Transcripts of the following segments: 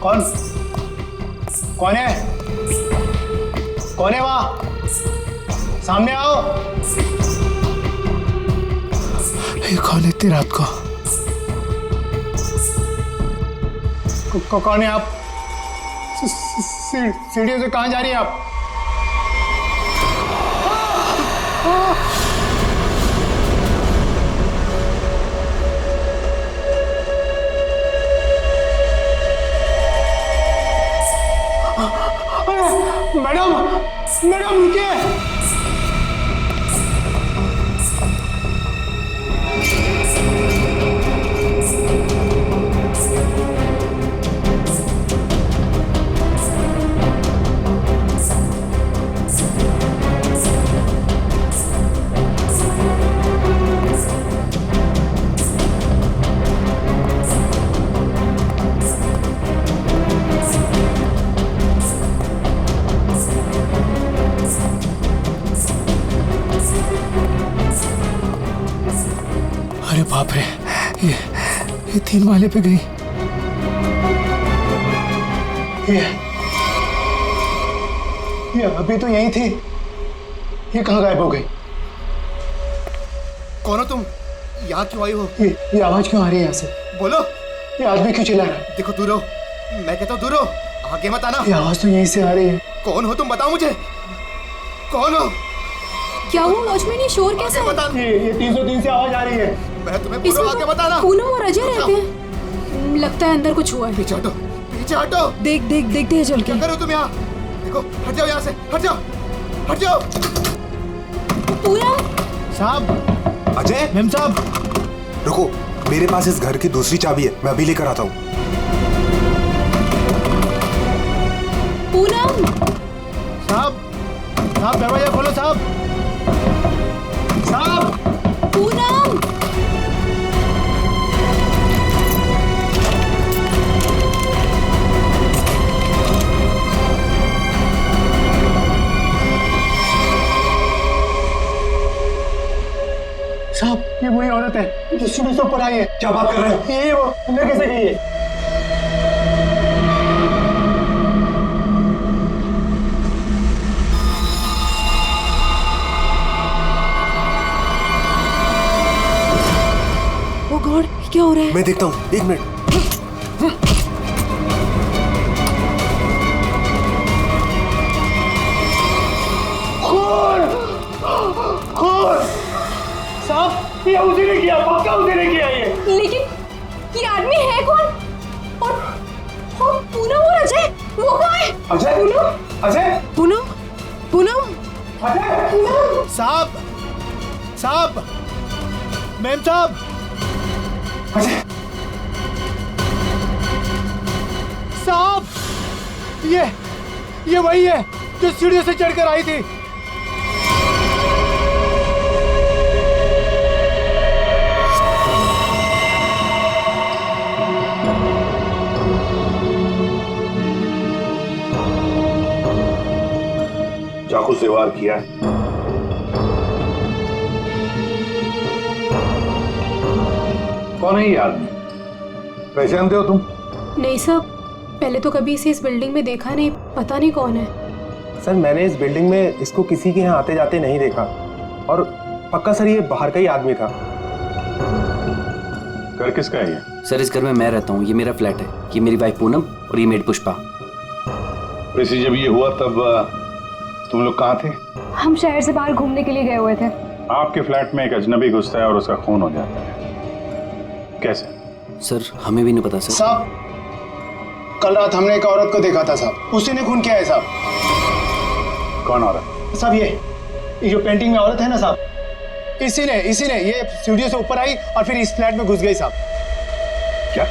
कौन कौन है? कौन है वहां? सामने आओ। ये कौन है इतनी रात को? कौन है आप? सीढ़ियों से कहां जा रही है आप? मैडम मैडम रुकिए। अरे बाप रे, ये 3 माले पे गई। ये अभी तो यहीं थी, ये कहाँ गायब हो गई? कौन हो तुम? यहाँ क्यों आई हो? ये आवाज क्यों आ रही है यहाँ से? बोलो। ये आदमी क्यों चिल्ला रहा है? देखो दूर हो, मैं कहता हूँ दूर हो, आगे मत आना। ये आवाज तो यहीं से आ रही है। कौन हो तुम? बताओ मुझे, कौन हो? क्या हुआ वॉचमैन, ये शोर कैसा है? ये 303 से आवाज आ रही है। मैं तुम्हें बोल रहा हूं, आगे बताना। पूनम और अजय रहते हैं, लगता है अंदर कुछ हुआ है। पीछे हटो, पीछे हटो। देखते हैं चल के। क्या कर रहे हो तुम यहाँ? देखो, हट जाओ यहाँ से, हट जाओ, हट जाओ। पूनम साहब, अजय, मेम साहब, रुको, मेरे पास इस घर की दूसरी चाबी है, मैं अभी लेकर आता हूँ। पूनम साहब, साहब दरवाजा खोलो साहब। साहब, पूनम साहब, ये वही औरत है जो सीढ़ी से ऊपर आई है। क्या बात कर रहे हो? ये वो अंदर कैसे गई है? ओ गॉड, क्या हो रहा है? मैं देखता हूँ, 1 मिनट। साहब, ये उसी ने किया, पक्का उसी ने किया ये। लेकिन ये आदमी है कौन? और पूनम और अजय, वो कहाँ है? अजय, अजय, पूनम अजय, साहब, साहब, मैम साहब, अजय, साहब, ये वही है जो सीढ़ियों से चढ़कर आई थी। चाकू से वार किया। कौन है ये आदमी? पहचानते हो तुम? नहीं साहब, पहले तो कभी इसे इस बिल्डिंग में देखा नहीं, पता नहीं कौन है। सर, मैंने इस बिल्डिंग में इसको किसी के यहाँ आते जाते नहीं देखा, और पक्का सर ये बाहर का ही आदमी था। घर किसका है ये? सर, इस घर में मैं रहता हूँ, ये मेरा फ्लैट है, ये मेरी वाइफ पूनम और ये मेड पुष्पा। वैसे जब ये हुआ तब तुम लोग कहाँ थे? हम शहर से बाहर घूमने के लिए गए हुए थे। आपके फ्लैट में एक अजनबी घुसता है और उसका खून हो जाता है, कैसे? सर, हमें भी नहीं पता सर। साहब, कल रात हमने एक औरत को देखा था साहब, उसी ने खून किया है साहब। कौन औरत? साहब, ये जो पेंटिंग में औरत है ना साहब, इसी ने ये सीढ़ियों से ऊपर आई और फिर इस फ्लैट में घुस गई साहब। क्या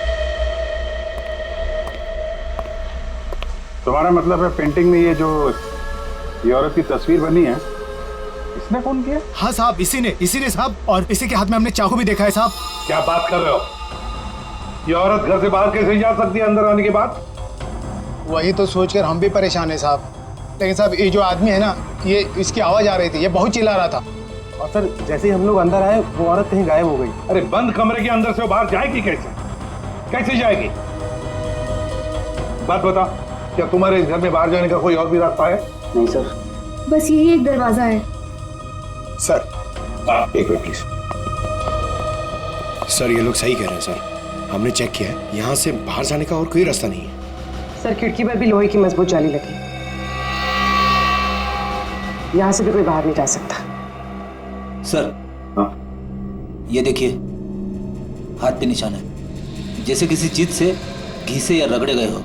तुम्हारा मतलब है पेंटिंग में ये औरत की तस्वीर बनी है, इसने खून किया? हाँ साहब, इसी ने साहब, और इसी के हाथ में हमने चाकू भी देखा है साहब। क्या बात कर रहे हो? ये औरत घर से बाहर कैसे जा सकती है अंदर आने के बाद? वही तो सोचकर हम भी परेशान है साहब। लेकिन साहब, ये जो आदमी है ना, ये इसकी आवाज आ रही थी, ये बहुत चिल्ला रहा था। और सर, जैसे ही हम लोग अंदर आए, वो औरत कहीं गायब हो गई। अरे बंद कमरे के अंदर से वो बाहर जाएगी कैसे? कैसे जाएगी? बात बता, क्या तुम्हारे इस घर में बाहर जाने का कोई और भी रास्ता है? नहीं सर। बस यही एक दरवाजा है। सर एक मिनट प्लीज। सर ये लोग सही कह रहे हैं सर, हमने चेक किया है, यहाँ से बाहर जाने का और कोई रास्ता नहीं है। सर खिड़की पर भी लोहे की मजबूत जाली लगी, यहाँ से भी कोई बाहर नहीं जा सकता। सर ये देखिए, हाथ पे निशान है, जैसे किसी चीज से घिसे या रगड़े गए हो।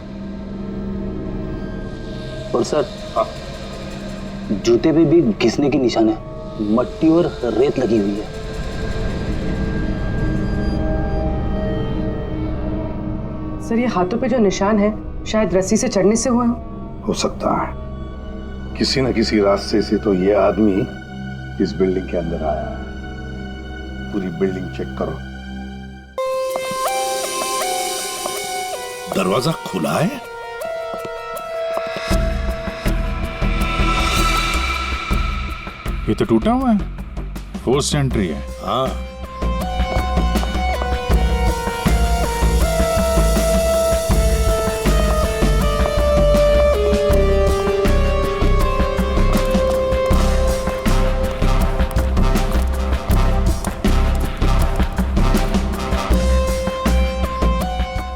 और सर जूते पे भी घिसने की निशान है, मट्टी और रेत लगी हुई है। सर ये हाथों पे जो निशान है शायद रस्सी से चढ़ने से हुए हो सकता है, किसी न किसी रास्ते से तो ये आदमी इस बिल्डिंग के अंदर आया है। पूरी बिल्डिंग चेक करो। दरवाजा खुला है? ये तो टूटा हुआ है, फोर्स्ड एंट्री है। हाँ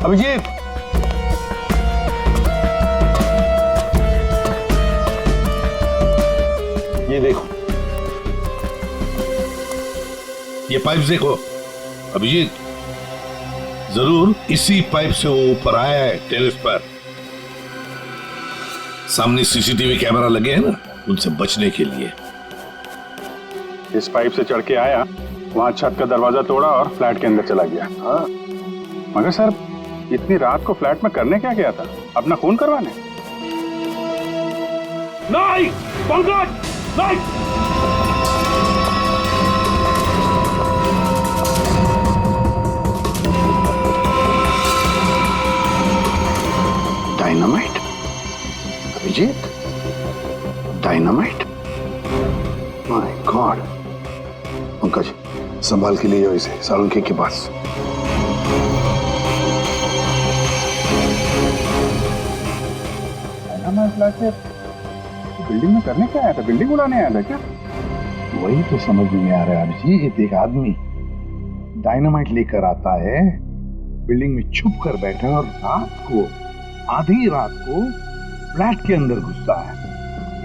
अभिजीत, ये देखो, ये पाइप देखो अभिजीत, जरूर इसी पाइप से वो ऊपर आया है टेरेस पर। सामने सीसीटीवी कैमरा लगे हैं ना, उनसे बचने के लिए इस पाइप से चढ़ के आया, वहां छत का दरवाजा तोड़ा और फ्लैट के अंदर चला गया। हाँ, मगर सर इतनी रात को फ्लैट में करने क्या गया था? अपना खून करवाने? नहीं पंकज, नहीं। Dynamite? Abhijit, dynamite? My god. Pankaj संभाल के ले जाओ इसे सालुंखे के पास। बिल्डिंग में करने क्या आया था? बिल्डिंग उड़ाने आया था क्या? वही तो समझ में नहीं आ रहा है अभिजीत। एक आदमी डायनामाइट लेकर आता है, बिल्डिंग में छुप कर बैठा है और रात को, आधी रात को फ्लैट के अंदर घुसता है,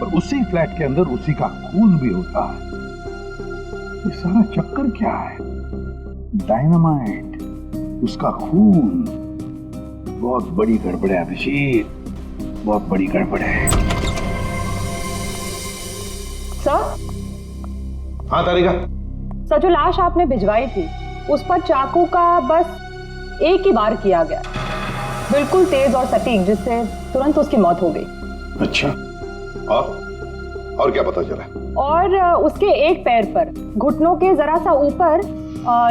और उसी फ्लैट के अंदर उसी का खून भी होता है। ये सारा चक्कर क्या है? डायनामाइट, उसका खून, बहुत बड़ी गड़बड़ है अभिजीत, बहुत बड़ी गड़बड़ है। सर? हाँ तारिका। सर जो लाश आपने भिजवाई थी उस पर चाकू का बस एक ही बार किया गया, बिल्कुल तेज और सटीक, जिससे तुरंत उसकी मौत हो गई। अच्छा, और क्या पता चला? और उसके एक पैर पर घुटनों के जरा सा ऊपर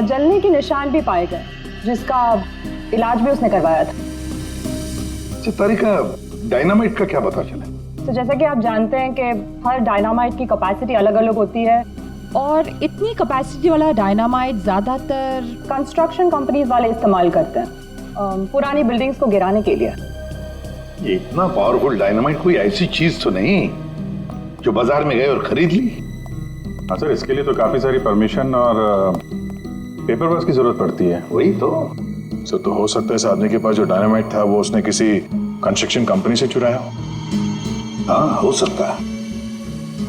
जलने के निशान भी पाए गए, जिसका इलाज भी उसने करवाया था। अच्छा तारिका, डायनामाइट का क्या पता चला? तो जैसा कि आप जानते हैं कि हर डायनामाइट की कैपेसिटी अलग अलग होती है, और इतनी कैपेसिटी वाला डायनामाइट ज्यादातर कंस्ट्रक्शन कंपनीज वाले इस्तेमाल करते हैं पुरानी बिल्डिंग्स को गिराने के लिए। ये इतना पावरफुल डायनामाइट कोई ऐसी चीज तो नहीं जो बाजार में गए और खरीद ली? हाँ सर, इसके लिए तो काफी सारी परमिशन और पेपर वर्क की जरूरत पड़ती है। वही तो सर, तो हो सकता है इस आदमी के पास जो डायनामाइट था वो उसने किसी कंस्ट्रक्शन कंपनी से चुराया हो। हाँ, हो सकता है,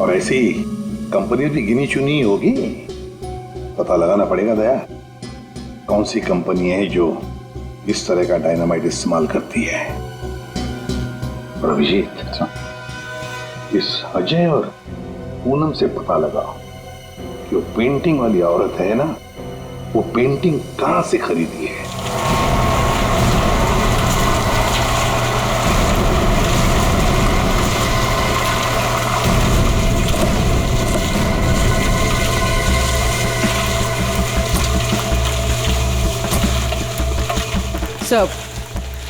और ऐसी कंपनी भी गिनी चुनी होगी। पता लगाना पड़ेगा दया, कौन सी कंपनी है जो इस तरह का डायनामाइट इस्तेमाल करती है। और अभिजीत, इस अजय और पूनम से पता लगाओ कि वो पेंटिंग वाली औरत है ना, वो पेंटिंग कहां से खरीदी है। सब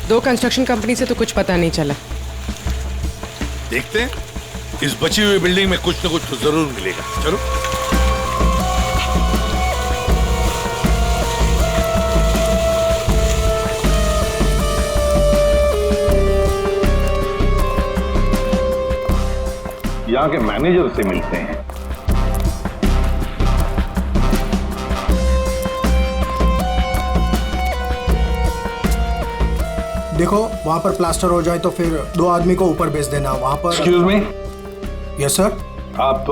2 कंस्ट्रक्शन कंपनी से तो कुछ पता नहीं चला। देखते हैं, इस बची हुई बिल्डिंग में कुछ न कुछ तो जरूर मिलेगा। चलो। यहाँ के मैनेजर से मिलते हैं। देखो वहाँ पर प्लास्टर हो जाए तो फिर 2 आदमी को ऊपर भेज देना वहाँ पर। Excuse me. Yes sir. आप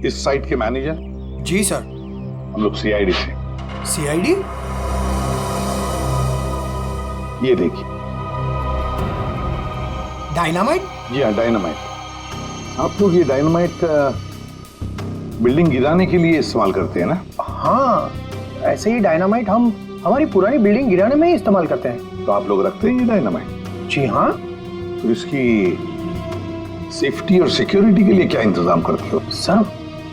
इस साइट के मैनेजर? जी सर। हम लोग सीआईडी से। सीआईडी? ये देखिए। डायनामाइट? जी हाँ, डायनामाइट। आप लोग ये डायनामाइट बिल्डिंग गिराने के लिए इस्तेमाल करते हैं ना? हाँ, ऐसे ही डायनामाइट हम हमारी पुरानी बिल्डिंग गिराने में ही इस्तेमाल करते हैं। तो आप लोग रखते हैं ये डायनामाइट? जी हाँ। तो इसकी सेफ्टी और सिक्योरिटी के लिए क्या इंतजाम करते हो? सर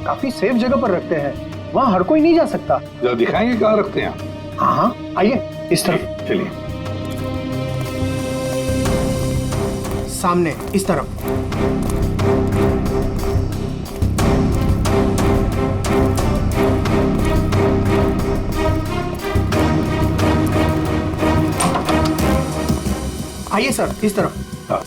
काफी सेफ जगह पर रखते हैं, वहाँ हर कोई नहीं जा सकता। जरा दिखाएंगे कहाँ रखते हैं? हाँ हाँ, आइए इस तरफ। चलिए। सामने इस तरफ। आइए सर इस तरफ। हाँ।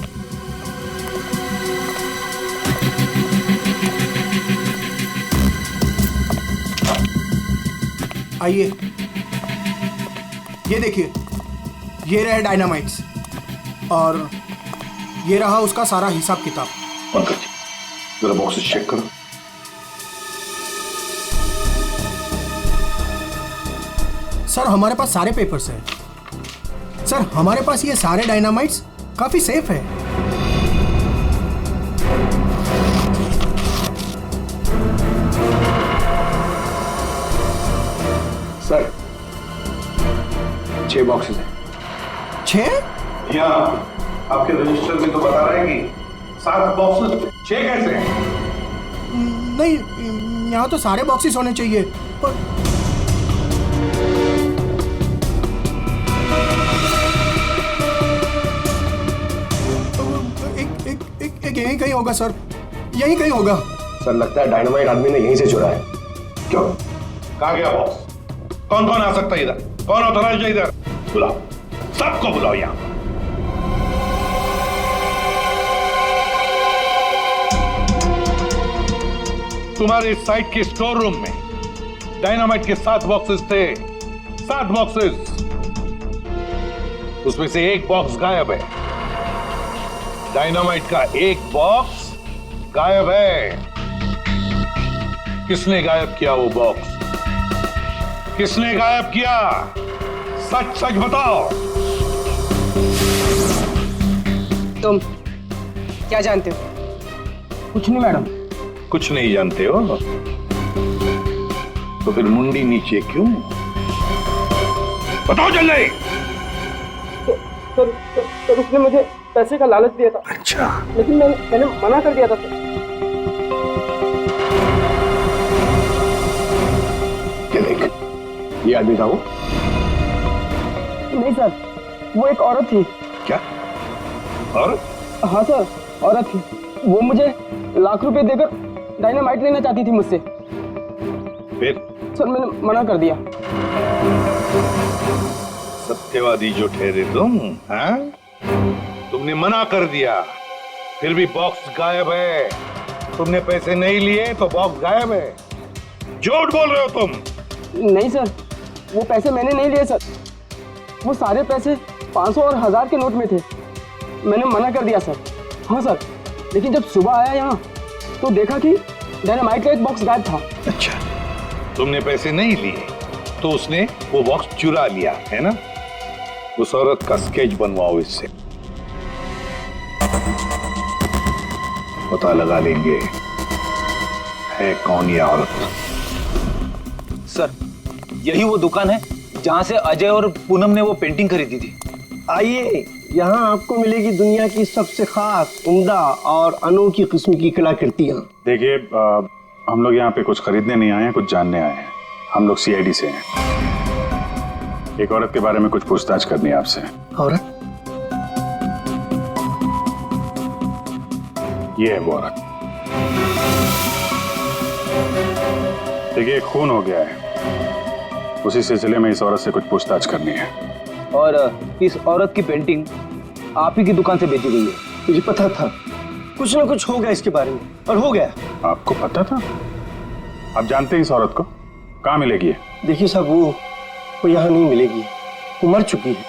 आइए, ये देखिए, ये रहे डायनामाइट्स और ये रहा उसका सारा हिसाब किताब। पंकज, जरा बॉक्सेस चेक करो। सर हमारे पास सारे पेपर्स हैं। सर हमारे पास ये सारे डायनामाइट्स काफी सेफ है। सर 6 बॉक्सेस हैं। 6? यहाँ आपके रजिस्टर में तो बता रहा है कि 7 बॉक्सेस। 6 कैसे हैं? नहीं, यहाँ तो सारे बॉक्सेस होने चाहिए पर एक यहीं कहीं होगा सर, यहीं कहीं होगा। सर लगता है डायनामाइट आदमी ने यहीं से चुरा है। क्यों? कहाँ गया बॉक्स? कौन कौन आ सकता है इधर? कौन ऑथराइज्ड है इधर? बुलाओ, सबको बुलाओ यहाँ। तुम्हारे इस साइट के स्टोर रूम में डायनामाइट के 7 बॉक्सेस थे। 7 बॉक्सेस। उसमें से 1 बॉक्स गायब है। डायनामाइट का 1 बॉक्स गायब है। किसने गायब किया वो बॉक्स? किसने गायब किया? सच सच बताओ। तुम क्या जानते हो? कुछ नहीं मैडम। कुछ नहीं जानते हो तो फिर मुंडी नीचे क्यों? बताओ जल्दी। सर उसने मुझे पैसे का लालच दिया था। अच्छा। लेकिन मैंने मना कर दिया था सर। क्या देख, ये आदमी था वो? नहीं सर, वो एक औरत थी। क्या औरत? हाँ सर, औरत थी। वो मुझे लाख रुपए देकर डायनामाइट लेना चाहती थी मुझसे। फिर? सर मैंने मना कर दिया। सत्यवादी जो ठहरे तुम, हाँ? तुमने मना कर दिया, फिर भी बॉक्स गायब है। तुमने पैसे नहीं लिए तो बॉक्स गायब है। झूठ बोल रहे हो तुम। नहीं सर, वो पैसे मैंने नहीं लिए सर। वो सारे पैसे 500 और 1000 के नोट में थे। मैंने मना कर दिया सर। हाँ सर, लेकिन जब सुबह आया यहाँ तो देखा कि डायनामाइट का 1 बॉक्स गायब था। अच्छा, तुमने पैसे नहीं लिए तो उसने वो बॉक्स चुरा लिया है ना? उस औरत का स्केच बनवाओ इससे, पता लगा लेंगे है कौन ये औरत। सर, यही वो दुकान है जहां से अजय और पूनम ने वो पेंटिंग खरीदी थी। आइए, यहाँ आपको मिलेगी दुनिया की सबसे खास, उम्दा और अनोखी किस्म की कलाकृतियाँ। देखिए, हम लोग यहाँ पे कुछ खरीदने नहीं आए हैं, कुछ जानने आए हैं। हम लोग सीआईडी से हैं। एक औरत के बारे में कुछ पूछताछ करनी है आपसे। औरत? ये है वो औरत। देखिए, खून हो गया है, उसी सिलसिले में इस औरत से कुछ पूछताछ करनी है। और इस औरत की पेंटिंग आप ही की दुकान से बेची गई है। मुझे पता था कुछ ना कुछ हो गया इसके बारे में, और हो गया। आपको पता था? आप जानते हैं इस औरत को? कहाँ मिलेगी ये? देखिए साहब, वो यहाँ नहीं मिलेगी, वो मर चुकी है।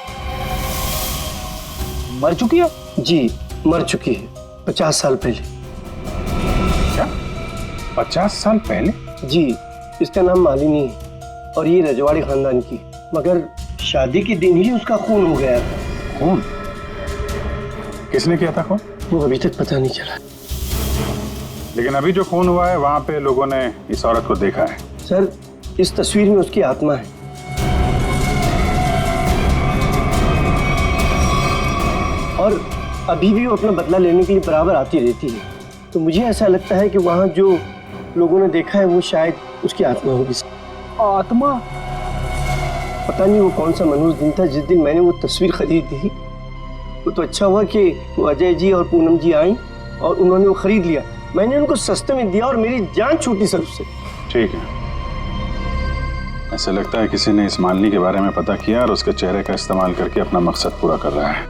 मर चुकी है? जी, मर चुकी है 50 साल पहले। क्या? 50 साल पहले? जी, इसका नाम मालिनी है और ये रजवाड़ी खानदान की, मगर शादी के दिन ही उसका खून हो गया था। खून? किसने किया था खून? वो अभी तक पता नहीं चला। लेकिन अभी जो खून हुआ है वहां पे लोगों ने इस औरत को देखा है। सर, इस तस्वीर में उसकी आत्मा है। और अभी भी वो अपना बदला लेने के लिए बराबर आती रहती है। तो मुझे ऐसा लगता है कि वहाँ जो लोगों ने देखा है वो शायद उसकी आत्मा होगी। आत्मा? पता नहीं वो कौन सा मनहूस दिन था जिस दिन मैंने वो तस्वीर खरीदी थी। वो तो अच्छा हुआ कि वो अजय जी और पूनम जी आई और उन्होंने वो खरीद लिया। मैंने उनको सस्ते में दिया और मेरी जान छूटी सर उससे। ठीक है, ऐसा लगता है किसी ने इस मालिनी के बारे में पता किया और उसके चेहरे का इस्तेमाल करके अपना मकसद पूरा कर रहा है।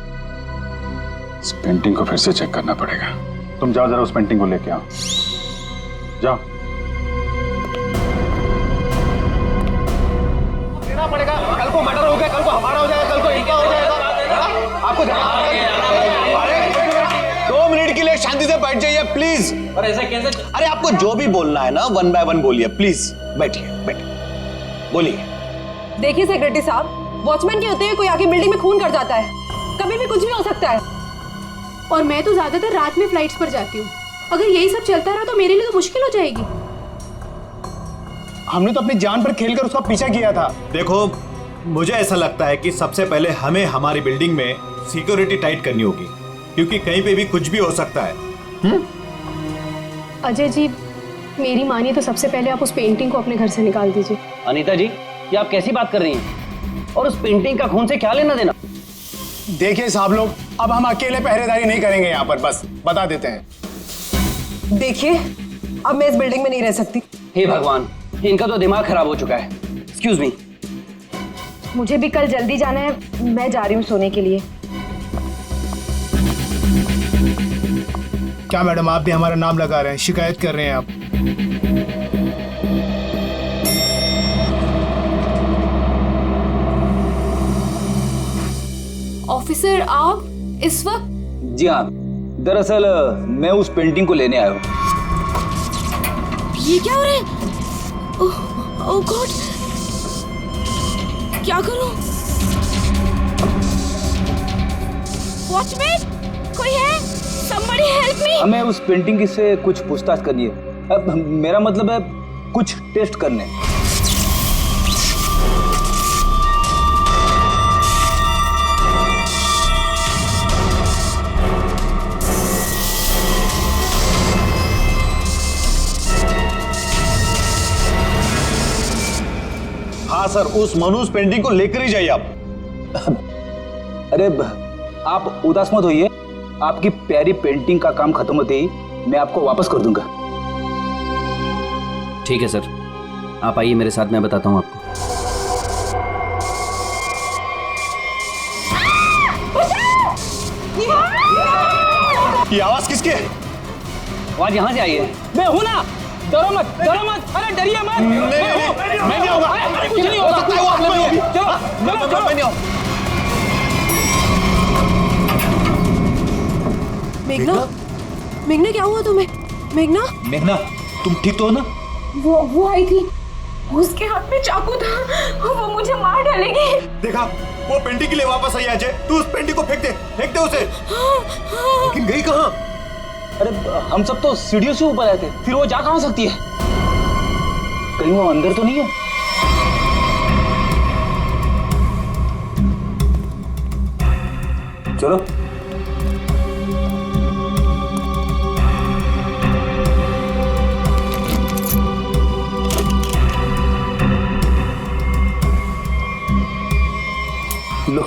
इस पेंटिंग को फिर से चेक करना पड़ेगा। तुम जाओ जरा उस पेंटिंग को लेके आओ, जाओ। देना पड़ेगा, कल को मर्डर हो गया, कल को हमारा हो जाएगा, कल को इनका हो जाएगा। आपको 2 मिनट के लिए शांति से बैठ जाइए प्लीज। और ऐसा कैसे? अरे आपको जो भी बोलना है ना 1 बाय 1 बोलिए प्लीज। बैठिए बैठिए, बोलिए। देखिए सेक्रेटरी साहब, वॉचमैन के होते हुए कोई आके बिल्डिंग में खून कर जाता है, कभी भी कुछ भी हो सकता है। और मैं तो ज्यादातर रात में फ्लाइट्स पर जाती हूँ। अगर यही सब चलता रहा तो मेरे लिए तो मुश्किल हो जाएगी। हमने तो अपनी जान पर खेलकर उसका पीछा किया था। देखो, मुझे ऐसा लगता है कि सबसे पहले हमें हमारी बिल्डिंग में सिक्योरिटी टाइट करनी होगी, क्योंकि कहीं पे भी कुछ भी हो सकता है। अजय जी, मेरी मानिए तो सबसे पहले आप उस पेंटिंग को अपने घर से निकाल दीजिए। अनीता जी, ये आप कैसी बात कर रही हैं? और उस पेंटिंग का खून से क्या लेना देना? देखिए साहब लोग, अब हम अकेले पहरेदारी नहीं करेंगे यहाँ पर, बस बता देते हैं। देखिए, अब मैं इस बिल्डिंग में नहीं रह सकती। हे भगवान, इनका तो दिमाग खराब हो चुका है। Excuse me. मुझे भी कल जल्दी जाना है, मैं जा रही हूँ सोने के लिए। क्या मैडम, आप भी हमारा नाम लगा रहे हैं, शिकायत कर रहे हैं आप? ऑफिसर, आप इस वक्त? जी हाँ, दरअसल मैं उस पेंटिंग को लेने आया हूँ। ये क्या हो रहा है? ओह गॉड, क्या करूं? वॉचमैन, कोई है? Somebody help me! हमें उस पेंटिंग से कुछ पूछताछ करनी है। अब मेरा मतलब है कुछ टेस्ट करने। हाँ सर, उस मनूस पेंटिंग को लेकर ही जाइए आप। अरे आप उदास मत होइए, आपकी प्यारी पेंटिंग का काम खत्म होते ही मैं आपको वापस कर दूंगा। ठीक है सर, आप आइए मेरे साथ, मैं बताता हूँ आपको। ये आवाज किसकी है? आवाज यहाँ से आई है। मैं हूं ना, डरो मत, डरो मत। अरे डरिए मत। मैं नहीं आऊंगा। कुछ नहीं हो सकता है, वो आप में होगी। चलो मैं नहीं आऊंगा। मेघना, मेघना क्या हुआ तुम्हें? मेघना, मेघना, तुम ठीक तो हो ना? वो आई थी, उसके हाथ में चाकू था, वो मुझे मार डालेगी। देखा, वो पेंटिंग के लिए वापस आई अजय। तू उस पेंटिंग को फेंक दे उसे। लेकिन गई कहाँ? अरे हम सब तो सीढ़ियों से ऊपर आए थे, फिर वो जा कहाँ सकती है? कहीं वो अंदर तो नहीं है? चलो। लो।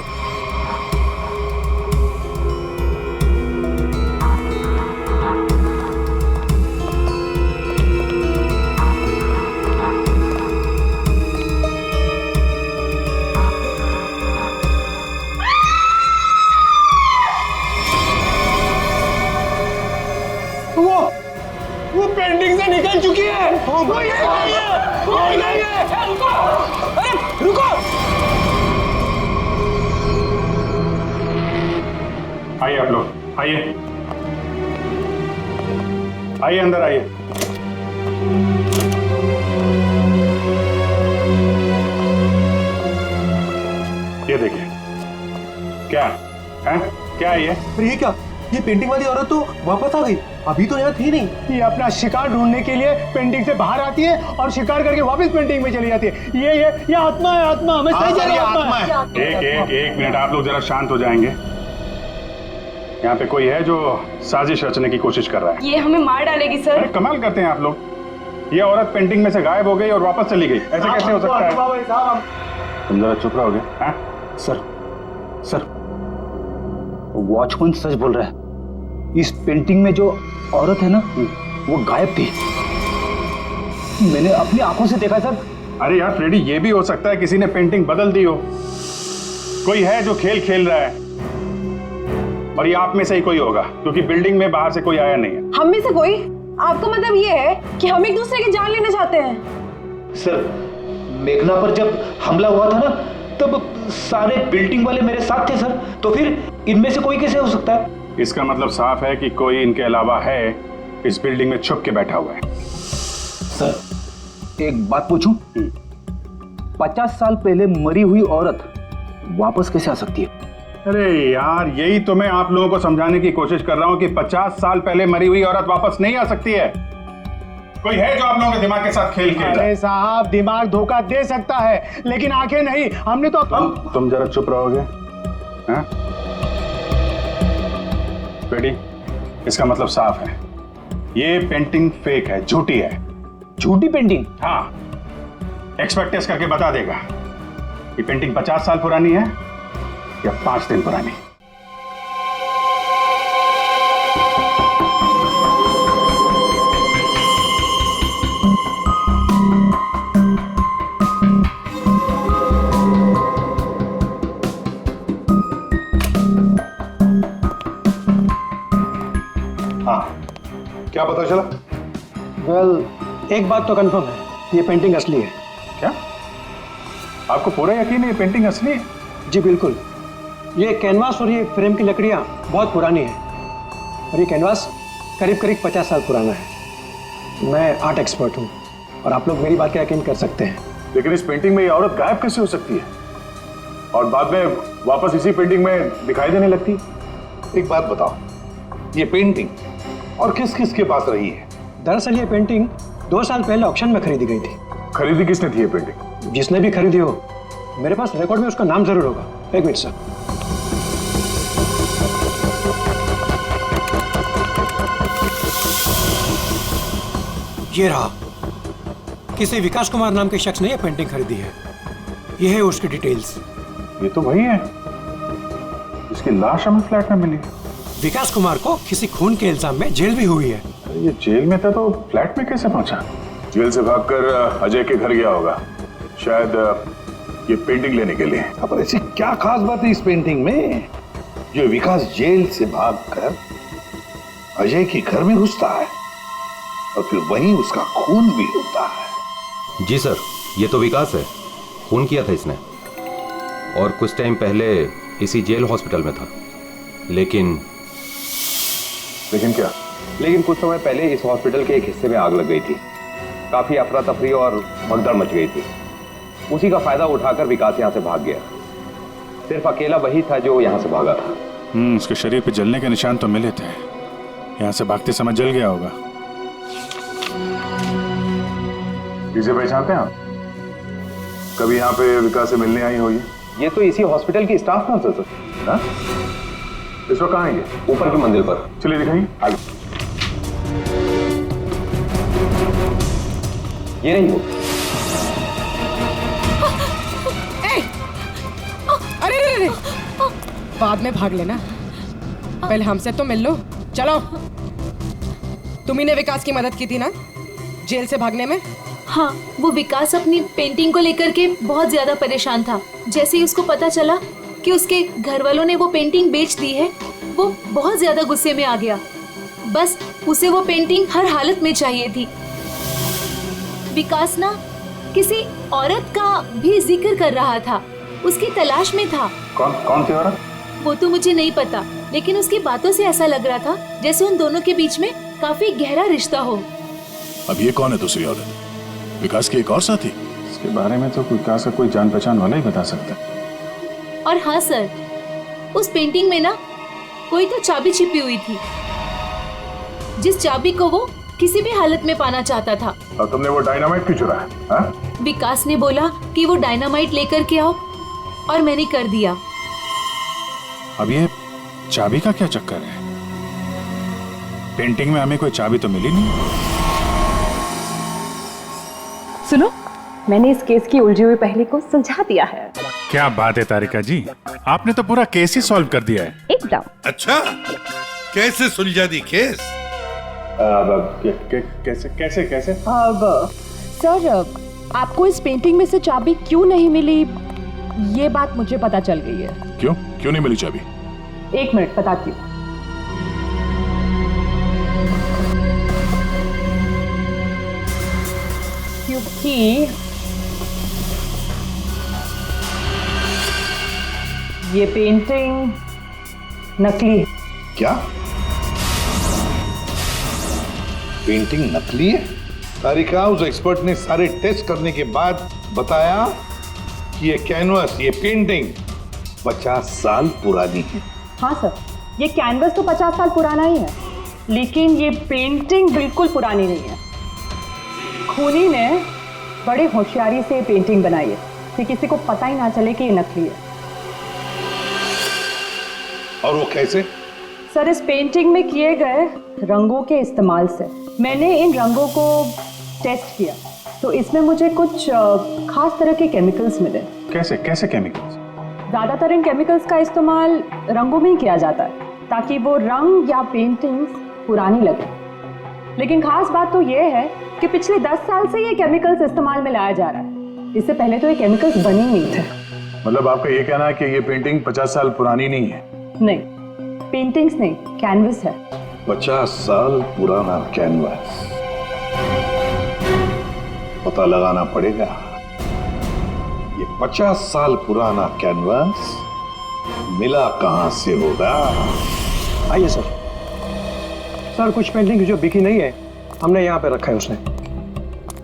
निकल चुकी है। वो यहीं गई है, वो यहीं गई है। रुको, अरे रुको। आइए आप लोग, आइए आइए अंदर आइए। ये देखिए, क्या है? क्या है ये? ये क्या? ये पेंटिंग वाली औरत तो वापस आ गई, अभी तो यहाँ थी नहीं। ये अपना शिकार ढूंढने के लिए पेंटिंग से बाहर आती है और शिकार करके वापस पेंटिंग में चली जाती है। ये आत्मा है, आत्मा। मैं सही कह रहा हूं, आत्मा है। एक मिनट, आप लोग जरा शांत हो जाएंगे। यहाँ पे कोई है जो साजिश रचने की कोशिश कर रहा है। ये हमें मार डालेगी सर। अरे कमाल करते हैं आप लोग। ये औरत पेंटिंग में से गायब हो गई और वापस चली गई, ऐसे कैसे हो सकता है? तुम जरा चुप रहोगे? हाँ सर वॉचमैन सच बोल रहा है। इस पेंटिंग में जो औरत है ना, वो गायब थी। मैंने अपनी आंखों से देखा सर। अरे यार फ्रेडी, ये भी हो सकता है किसी ने पेंटिंग बदल दी हो। कोई है जो खेल खेल रहा है, और ये आप में से ही कोई होगा, क्योंकि बिल्डिंग में बाहर से कोई आया नहीं है। हम में से कोई? आपका मतलब ये है कि हम एक दूसरे की जान लेना चाहते हैं? सर, मेघना पर जब हमला हुआ था ना, तब सारे बिल्डिंग वाले मेरे साथ थे सर। तो फिर इनमें से कोई कैसे हो सकता है? इसका मतलब साफ है कि कोई इनके अलावा है, इस बिल्डिंग में छुप के बैठा हुआ है। सर, एक बात पूछूं? 50 साल पहले मरी हुई औरत वापस कैसे आ सकती है? अरे यार, यही तो मैं आप लोगों को समझाने की कोशिश कर रहा हूं कि 50 साल पहले मरी हुई औरत वापस नहीं आ सकती है। कोई है जो आप लोगों के दिमाग के साथ खेल खेल रहा है? अरे साहब, दिमाग धोखा दे सकता है, लेकिन आंखें नहीं। हमने तो तुम जरा चुप रहोगे? हाँ? बेटी, इसका मतलब साफ है, ये पेंटिंग फेक है, झूठी है। झूठी पेंटिंग? हाँ, एक्सपर्ट टेस्ट करके बता देगा ये पेंटिंग 50 साल पुरानी है या 5 दिन पुरानी। हाँ, क्या पता चला? वेल, एक बात तो कंफर्म है, ये पेंटिंग असली है। क्या? आपको पूरा यकीन है ये पेंटिंग असली है? जी बिल्कुल। ये कैनवास और ये फ्रेम की लकड़ियाँ बहुत पुरानी है, और ये कैनवास करीब करीब 50 साल पुराना है। मैं आर्ट एक्सपर्ट हूँ और आप लोग मेरी बात का यकीन कर सकते हैं। लेकिन इस पेंटिंग में ये औरत गायब कैसे हो सकती है और बाद में वापस इसी पेंटिंग में दिखाई देने लगती? एक बात बताओ, ये पेंटिंग और किस किस के पास रही है? दरअसल ये पेंटिंग 2 साल पहले ऑक्शन में खरीदी गई थी। खरीदी किसने थी ये पेंटिंग? जिसने भी खरीदी हो, मेरे पास रिकॉर्ड में उसका नाम जरूर होगा। एक मिनट सर। ये रहा, किसी विकास कुमार नाम के शख्स ने यह पेंटिंग खरीदी है। यह है उसकी डिटेल्स। ये तो वही है जिसकी लाश हमें फ्लैट में मिली। विकास कुमार को किसी खून के इल्जाम में जेल भी हुई है। ये जेल में था तो फ्लैट में कैसे पहुंचा? जेल से भागकर अजय के घर गया होगा, शायद ये पेंटिंग लेने के लिए। अब ऐसी क्या खास बात है इस पेंटिंग में जो विकास जेल से भागकर अजय के घर में घुसता है और फिर वहीं उसका खून भी होता है? जी सर, ये तो विकास है, खून किया था इसने और कुछ टाइम पहले इसी जेल हॉस्पिटल में था। लेकिन क्या? लेकिन कुछ समय पहले इस हॉस्पिटल के एक हिस्से में आग लग गई थी। काफी अफरा तफरी और भगदड़ मच गई थी। उसी का फायदा उठाकर विकास यहाँ से भाग गया। सिर्फ अकेला वही था जो यहाँ से भागा था। उसके शरीर पे जलने के निशान तो मिले थे, यहाँ से भागते समय जल गया होगा। इसे पहचानते हैं आप? कभी यहाँ पे विकास से मिलने आई हो? ये तो इसी हॉस्पिटल की स्टाफ नर्स है सर। हाँ? इस वक्त कहाँ है ये? ऊपर की मंजिल पर। चलिए दिखाइए। आगे। ये नहीं वो। अरे अरे अरे, बाद में भाग लेना, पहले हमसे तो मिल लो। चलो। तुम ही ने विकास की मदद की थी ना जेल से भागने में? हाँ, वो विकास अपनी पेंटिंग को लेकर के बहुत ज्यादा परेशान था। जैसे ही उसको पता चला कि उसके घर वालों ने वो पेंटिंग बेच दी है, वो बहुत ज्यादा गुस्से में आ गया। बस उसे वो पेंटिंग हर हालत में चाहिए थी। विकास ना किसी औरत का भी जिक्र कर रहा था, उसकी तलाश में था। कौन थी औरत? वो तो मुझे नहीं पता, लेकिन उसकी बातों से ऐसा लग रहा था जैसे उन दोनों के बीच में काफी गहरा रिश्ता हो। अब ये कौन है दूसरी औरत? विकास की एक और साथी? इसके बारे में तो विकास का कोई जान पहचान वाला ही बता सकता है। और हाँ सर, उस पेंटिंग में ना कोई तो चाबी छिपी हुई थी, जिस चाबी को वो किसी भी हालत में पाना चाहता था। और तुमने वो डायनामाइट क्यों चुराया? विकास ने बोला कि वो डायनामाइट लेकर के आओ, और मैंने कर दिया। अब ये चाबी का क्या चक्कर है? पेंटिंग में हमें कोई चाबी तो मिली नहीं। सुनो, मैंने इस केस की उलझी हुई पहेली को सुलझा दिया है। क्या बात है तारिका जी, आपने तो पूरा केस ही सॉल्व कर दिया है। एकदम। अच्छा, कैसे सुलझा दी केस? कैसे कैसे कैसे? अब सर, आपको इस पेंटिंग में से चाबी क्यों नहीं मिली, ये बात मुझे पता चल गई है। क्यों नहीं मिली चाबी? 1 मिनट बताती हूँ। क्योंकि ये पेंटिंग नकली है। क्या? पेंटिंग नकली है? तारिका, उस एक्सपर्ट ने सारे टेस्ट करने के बाद बताया कि ये कैनवस, ये पेंटिंग 50 साल पुरानी है। हाँ सर, ये कैनवस तो 50 साल पुराना ही है, लेकिन ये पेंटिंग बिल्कुल पुरानी नहीं है। खूनी ने बड़े होशियारी से पेंटिंग बनाई है कि किसी को पता ही ना चले कि ये नकली है। और वो कैसे? सर, इस पेंटिंग में किए गए रंगों के इस्तेमाल से मैंने इन रंगों को टेस्ट किया, तो इसमें मुझे कुछ खास तरह के केमिकल्स मिले। कैसे केमिकल्स? ज़्यादातर इन केमिकल्स का इस्तेमाल रंगों में ही किया जाता है ताकि वो रंग या पेंटिंग्स पुरानी लगे। लेकिन खास बात तो ये है कि पिछले 10 साल से ये केमिकल्स इस्तेमाल में लाया जा रहा है। इससे पहले तो ये केमिकल्स बने ही नहीं थे। मतलब आपका ये कहना है कि ये पेंटिंग 50 साल पुरानी नहीं है? नहीं, पेंटिंग्स नहीं, कैनवस है। 50 साल पुराना कैनवस। पता लगाना पड़ेगा ये 50 साल पुराना कैनवस मिला कहां से होगा। आइए सर। सर, कुछ पेंटिंग जो बिकी नहीं है हमने यहाँ पे रखा है उसने।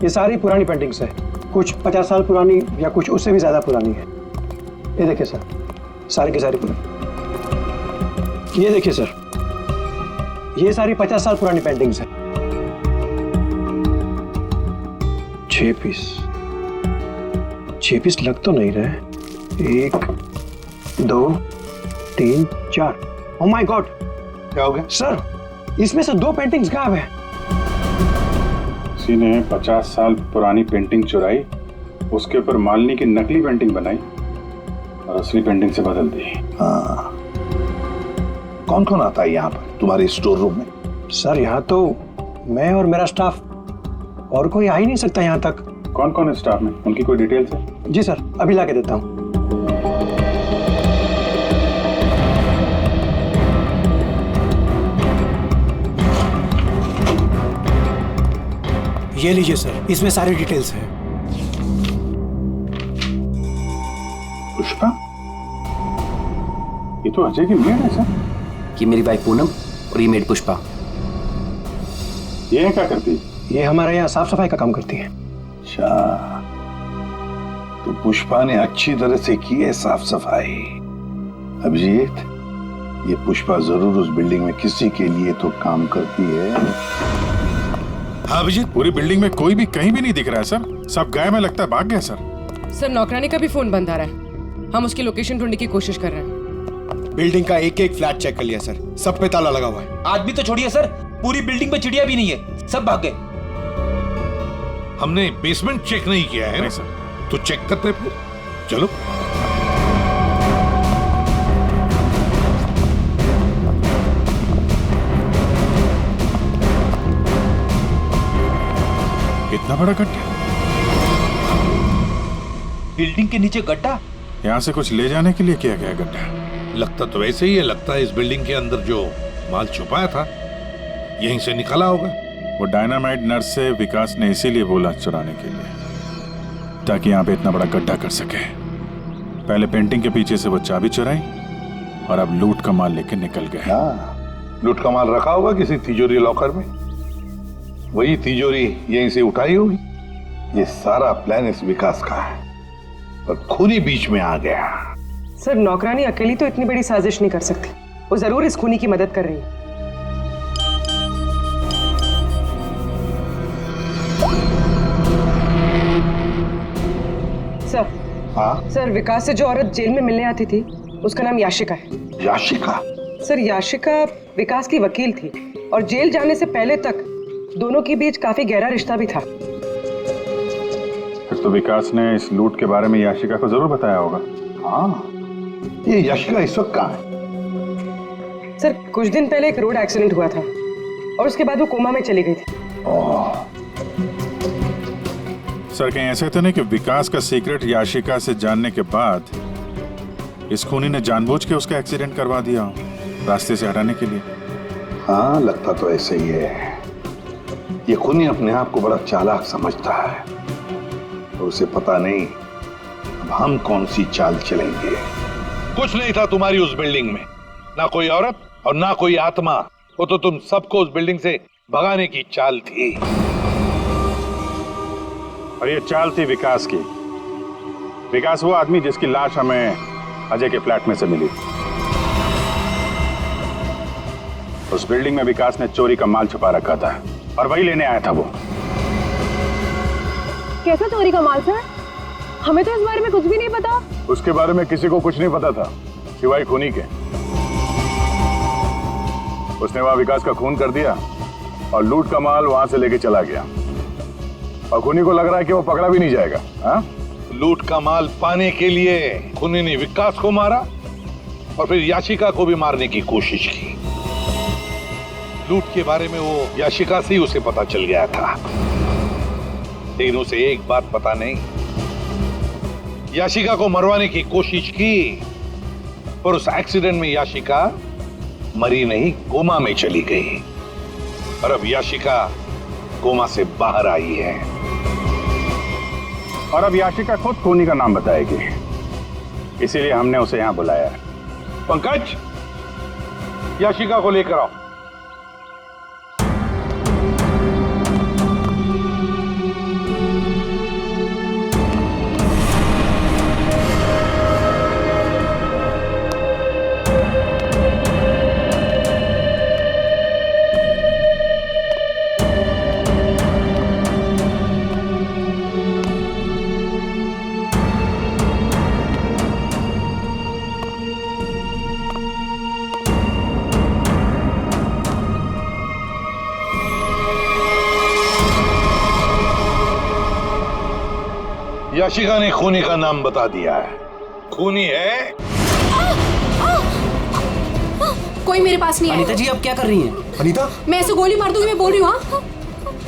ये सारी पुरानी पेंटिंग्स है, कुछ 50 साल पुरानी या कुछ उससे भी ज्यादा पुरानी है। ये देखिए सर, सारी की सारी पुरानी। ये देखिए सर, ये सारी 50 साल पुरानी पेंटिंग्स है। 6 पीस लग तो नहीं रहे। 1 2 3 4। ओह माय गॉड, क्या हो गया सर? इसमें से 2 पेंटिंग्स गायब है। किसी ने 50 साल पुरानी पेंटिंग चुराई, उसके ऊपर मालिनी की नकली पेंटिंग बनाई और असली पेंटिंग से बदल दी। हाँ, कौन कौन आता है यहाँ पर तुम्हारे स्टोर रूम में? सर, यहाँ तो मैं और मेरा स्टाफ, और कोई आ ही नहीं सकता यहाँ तक। कौन कौन है स्टाफ में? उनकी कोई डिटेल्स है? जी सर, अभी ला के देता हूँ। ये लीजिए सर, इसमें सारी डिटेल्स हैं। पुष्पा, ये तो अजय की मेड है सर। ये मेरी वाइफ पूनम और ये मेड पुष्पा। ये क्या करती है? ये हमारे यहाँ साफ सफाई का काम करती है। अच्छा, तो पुष्पा ने अच्छी तरह से की है साफ सफाई। अभिजीत, ये पुष्पा जरूर उस बिल्डिंग में किसी के लिए तो काम करती है। हाँ अभिजीत, पूरी बिल्डिंग में कोई भी कहीं भी नहीं दिख रहा है सर। सब गायब में, लगता है भाग गया सर। सर, नौकरानी का भी फोन बंद आ रहा है। हम उसकी लोकेशन ढूंढने की कोशिश कर रहे हैं। बिल्डिंग का एक एक फ्लैट चेक कर लिया सर, सब पे ताला लगा हुआ है। आदमी तो छोड़िए सर, पूरी बिल्डिंग पे चिड़िया भी नहीं है, सब भाग गए। हमने बेसमेंट चेक नहीं किया है। नहीं सर। तो चेक करते फिर, चलो। इतना बड़ा गड्ढा? बिल्डिंग के नीचे गड्ढा? यहाँ से कुछ ले जाने के लिए किया गया गड्ढा। लगता तो वैसे ही है। लगता है इस बिल्डिंग के अंदर जो माल छुपाया था यहीं से निकला होगा। वो डायनामाइट नर्स से विकास ने इसीलिए बोला चुराने के लिए, ताकि यहाँ पे इतना बड़ा गड्ढा कर सके। पहले पेंटिंग के पीछे से वो चाबी चुराई और अब लूट का माल लेके निकल गए। हाँ, लूट का माल रखा होगा किसी तिजोरी लॉकर में, वही तिजोरी यहीं से उठाई होगी। ये सारा प्लान इस विकास का है, पर खूनी बीच में आ गया। सर, नौकरानी अकेली तो इतनी बड़ी साजिश नहीं कर सकती, वो जरूर इस खूनी की मदद कर रही है। सर, हाँ? सर, विकास से जो औरत जेल में मिलने आती थी उसका नाम याशिका है। याशिका? सर, याशिका विकास की वकील थी और जेल जाने से पहले तक दोनों के बीच काफी गहरा रिश्ता भी था। फिर तो विकास ने इस लूट के बारे में याशिका को जरूर बताया होगा। हाँ, ये याशिका इस वक्त कहाँ है? सर, कुछ दिन पहले एक रोड एक्सीडेंट हुआ था और उसके बाद वो कोमा में चली गई थी। सर, कहीं ऐसा तो नहीं कि विकास का सीक्रेट याशिका से जानने के बाद इस खूनी ने जानबूझ के उसका एक्सीडेंट करवा दिया रास्ते से हटाने के लिए? हाँ, लगता तो ऐसे ही है। ये खूनी अपने आप को बड़ा चालाक समझता है, तो उसे पता नहीं अब हम कौन सी चाल चलेंगे। कुछ नहीं था तुम्हारी उस बिल्डिंग में, ना कोई औरत और ना कोई आत्मा। वो तो तुम सबको उस बिल्डिंग से भगाने की चाल थी। और ये चाल थी विकास की। विकास वो आदमी जिसकी लाश हमें अजय के फ्लैट में से मिली। उस बिल्डिंग में विकास ने चोरी का माल छुपा रखा था और वही लेने आया था वो। कैसा चोरी का माल सर? हमें तो इस बारे में कुछ भी नहीं पता। उसके बारे में किसी को कुछ नहीं पता था सिवाय खूनी के। उसने वहां विकास का खून कर दिया और लूट का माल वहां से लेके चला गया। और खूनी को लग रहा है कि वो पकड़ा भी नहीं जाएगा। हाँ? लूट का माल पाने के लिए खूनी ने विकास को मारा और फिर याशिका को भी मारने की कोशिश की। लूट के बारे में वो याशिका से ही उसे पता चल गया था, लेकिन उसे एक बात पता नहीं, याशिका को मरवाने की कोशिश की और उस एक्सीडेंट में याशिका मरी नहीं, कोमा में चली गई। और अब याशिका कोमा से बाहर आई है और अब याशिका खुद खूनी का नाम बताएगी, इसीलिए हमने उसे यहां बुलाया है। पंकज, याशिका को लेकर आओ। याशिका ने खूनी का नाम बता दिया है। खूनी है। कोई मेरे पास नहीं है। अनीता जी, आप क्या कर रही हैं? अनीता, मैं ऐसे गोली मार दूंगी, मैं बोल रही हूँ। हाँ,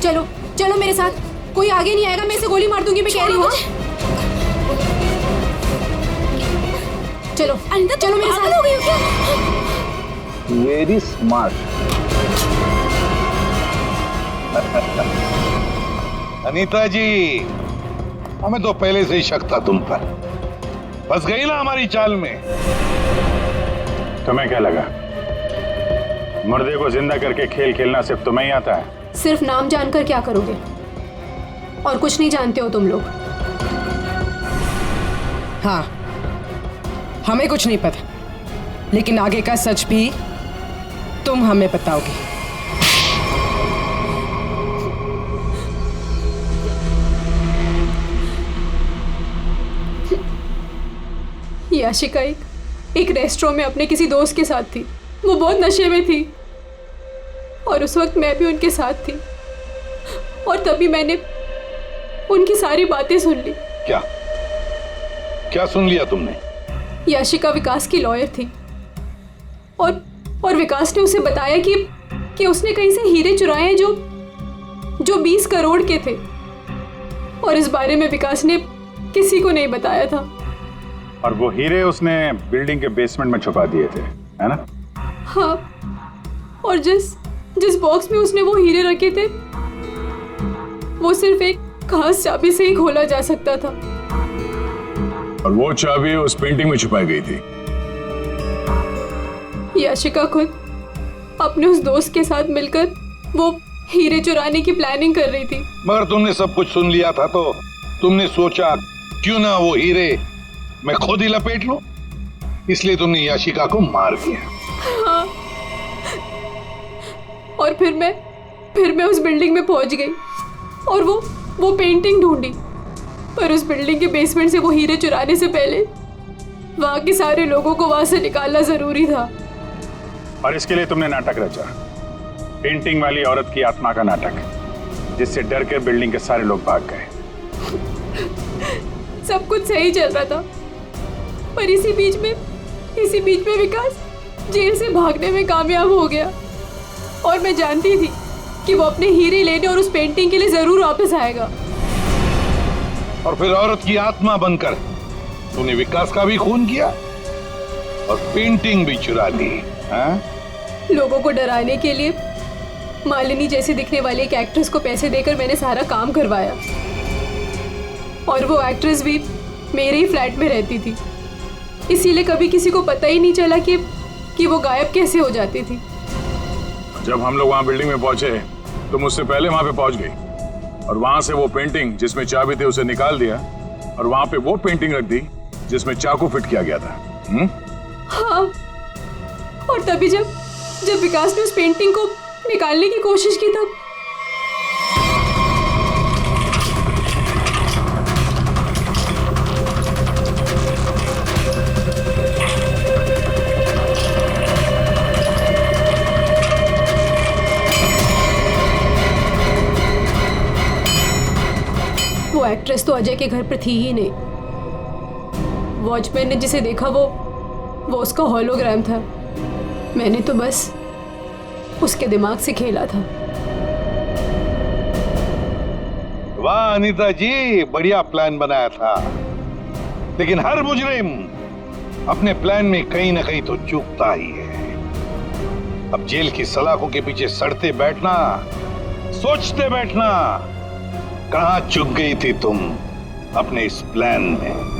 चलो चलो मेरे साथ, कोई आगे नहीं आएगा, मैं ऐसे गोली मार दूंगी, मैं कह रही हूँ। चलो अनीता, चलो मेरे साथ। हो गई क्या? Very smart. अनीता जी, हमें तो पहले से ही शक था तुम पर। फंस गई ना हमारी चाल में। तुम्हें क्या लगा मुर्दे को जिंदा करके खेल खेलना सिर्फ तुम्हें ही आता है? सिर्फ नाम जानकर क्या करोगे? और कुछ नहीं जानते हो तुम लोग। हाँ, हमें कुछ नहीं पता, लेकिन आगे का सच भी तुम हमें बताओगे। याशिका एक रेस्टोरेंट में अपने किसी दोस्त के साथ थी। वो बहुत नशे में थी और उस वक्त मैं भी उनके साथ थी, और तभी मैंने उनकी सारी बातें सुन ली। क्या क्या सुन लिया तुमने? याशिका विकास की लॉयर थी और विकास ने उसे बताया कि उसने कहीं से हीरे चुराए हैं जो 20 करोड़ के थे, और इस बारे में विकास ने किसी को नहीं बताया था। और वो हीरे उसने बिल्डिंग के बेसमेंट में छुपा दिए थे, है ना? हाँ, और जिस बॉक्स में उसने वो हीरे रखे थे वो सिर्फ एक खास चाबी से ही खोला जा सकता था। और वो चाबी उस पेंटिंग में छुपाई गई थी। याशिका खुद अपने उस दोस्त के साथ मिलकर वो हीरे चुराने की प्लानिंग कर रही थी। मगर तुमने सब कुछ सुन लिया था तो तुमने सोचा क्यों ना वो हीरे मैं खुद ही लपेट लूं, इसलिए तुमने याशिका को मार दिया। हाँ। और फिर मैं उस बिल्डिंग में पहुंच गई और वो पेंटिंग ढूंढी, पर उस बिल्डिंग के बेसमेंट से वो हीरे चुराने से पहले वहां के सारे लोगों को वहां से निकालना जरूरी था। और इसके लिए तुमने नाटक रचा, पेंटिंग वाली औरत की आत्मा का नाटक, जिससे डर कर बिल्डिंग के सारे लोग भाग गए। सब कुछ सही चल रहा था, पर इसी बीच में विकास जेल से भागने में कामयाब हो गया। और मैं जानती थी कि वो अपने हीरे लेने और उस पेंटिंग के लिए जरूर वापस आएगा। और फिर औरत की आत्मा बनकर तूने विकास का भी खून किया और पेंटिंग भी चुरा ली। हाँ? लोगों को डराने के लिए मालिनी जैसे दिखने वाली एक एक्ट्रेस को पैसे देकर मैंने सारा काम करवाया, और वो एक्ट्रेस भी मेरे ही फ्लैट में रहती थी, इसीलिए कभी किसी को पता ही नहीं चला कि वो गायब कैसे हो जाती थी। जब हम लोग वहां बिल्डिंग में पहुंचे तो मुझसे पहले वहां पे पहुंच गई और वहां से वो पेंटिंग जिसमें चाबी थी उसे निकाल दिया और वहां पे वो पेंटिंग रख दी जिसमें चाकू फिट किया गया था। हाँ, और तभी जब विकास ने उस पेंटिंग को निकालने की कोशिश की तब वो एक्ट्रेस तो अजय के घर पर थी ही नहीं। वॉचमैन ने जिसे देखा वो उसका होलोग्राम था। मैंने तो बस उसके दिमाग से खेला था। वाह अनीता जी, बढ़िया प्लान बनाया था, लेकिन हर मुजरिम अपने प्लान में कहीं ना कहीं तो चूकता ही है। अब जेल की सलाखों के पीछे सड़ते बैठना, सोचते बैठना, कहां चूक गई थी तुम अपने इस प्लान में?